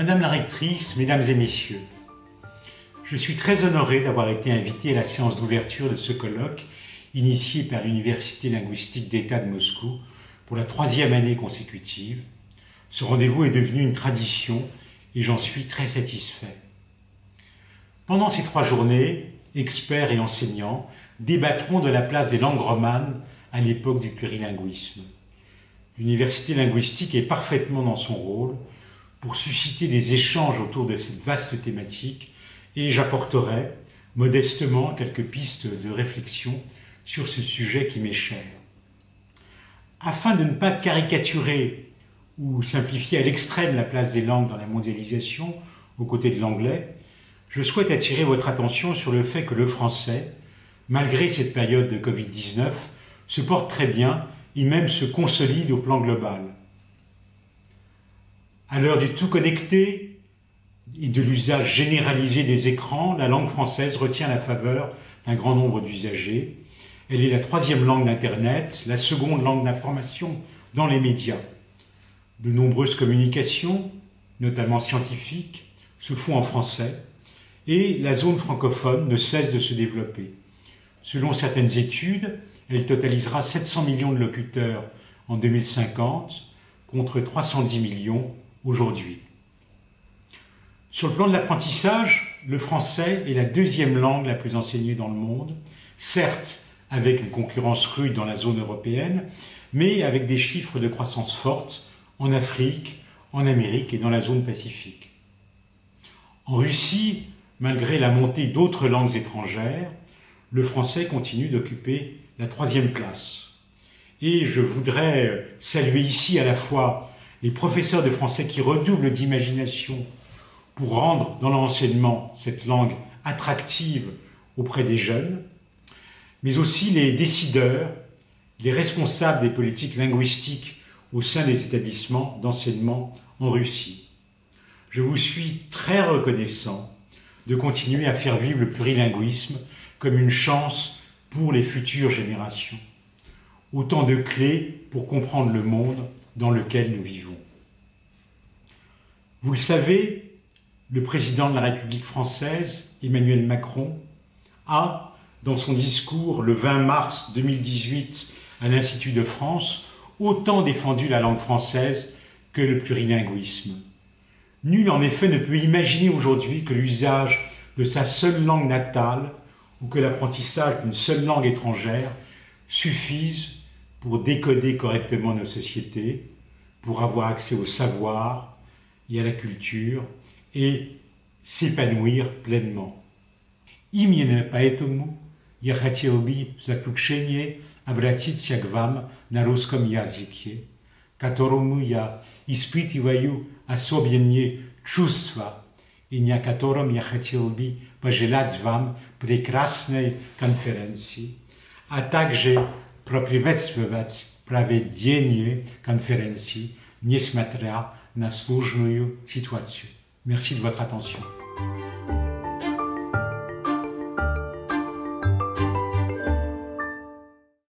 Madame la rectrice, mesdames et messieurs, je suis très honoré d'avoir été invité à la séance d'ouverture de ce colloque initié par l'Université linguistique d'État de Moscou pour la 3e année consécutive. Ce rendez-vous est devenu une tradition et j'en suis très satisfait. Pendant ces 3 journées, experts et enseignants débattront de la place des langues romanes à l'époque du plurilinguisme. L'université linguistique est parfaitement dans son rôle pour susciter des échanges autour de cette vaste thématique et j'apporterai modestement quelques pistes de réflexion sur ce sujet qui m'est cher. Afin de ne pas caricaturer ou simplifier à l'extrême la place des langues dans la mondialisation aux côtés de l'anglais, je souhaite attirer votre attention sur le fait que le français, malgré cette période de Covid-19, se porte très bien et même se consolide au plan global. À l'heure du tout connecté et de l'usage généralisé des écrans, la langue française retient la faveur d'un grand nombre d'usagers. Elle est la 3e langue d'Internet, la 2e langue d'information dans les médias. De nombreuses communications, notamment scientifiques, se font en français et la zone francophone ne cesse de se développer. Selon certaines études, elle totalisera 700 millions de locuteurs en 2050 contre 310 millions aujourd'hui. Sur le plan de l'apprentissage, le français est la 2e langue la plus enseignée dans le monde, certes avec une concurrence rude dans la zone européenne, mais avec des chiffres de croissance fortes en Afrique, en Amérique et dans la zone Pacifique. En Russie, malgré la montée d'autres langues étrangères, le français continue d'occuper la 3e place. Et je voudrais saluer ici à la fois les professeurs de français qui redoublent d'imagination pour rendre dans l'enseignement cette langue attractive auprès des jeunes, mais aussi les décideurs, les responsables des politiques linguistiques au sein des établissements d'enseignement en Russie. Je vous suis très reconnaissant de continuer à faire vivre le plurilinguisme comme une chance pour les futures générations. Autant de clés pour comprendre le monde dans lequel nous vivons. Vous le savez, le président de la République française, Emmanuel Macron, a, dans son discours le 20 mars 2018 à l'Institut de France, autant défendu la langue française que le plurilinguisme. Nul en effet ne peut imaginer aujourd'hui que l'usage de sa seule langue natale ou que l'apprentissage d'une seule langue étrangère suffisent pour décoder correctement nos sociétés, pour avoir accès au savoir et à la culture et s'épanouir pleinement. Именно поэтому я хотел бы в заключение обратиться к вам на русском языке, которому я испытываю особенные чувства и на котором я хотел бы пожелать вам прекрасной конференции, а также проприветствовать проведение конференции, несмотря на сложную ситуацию. Merci de votre attention.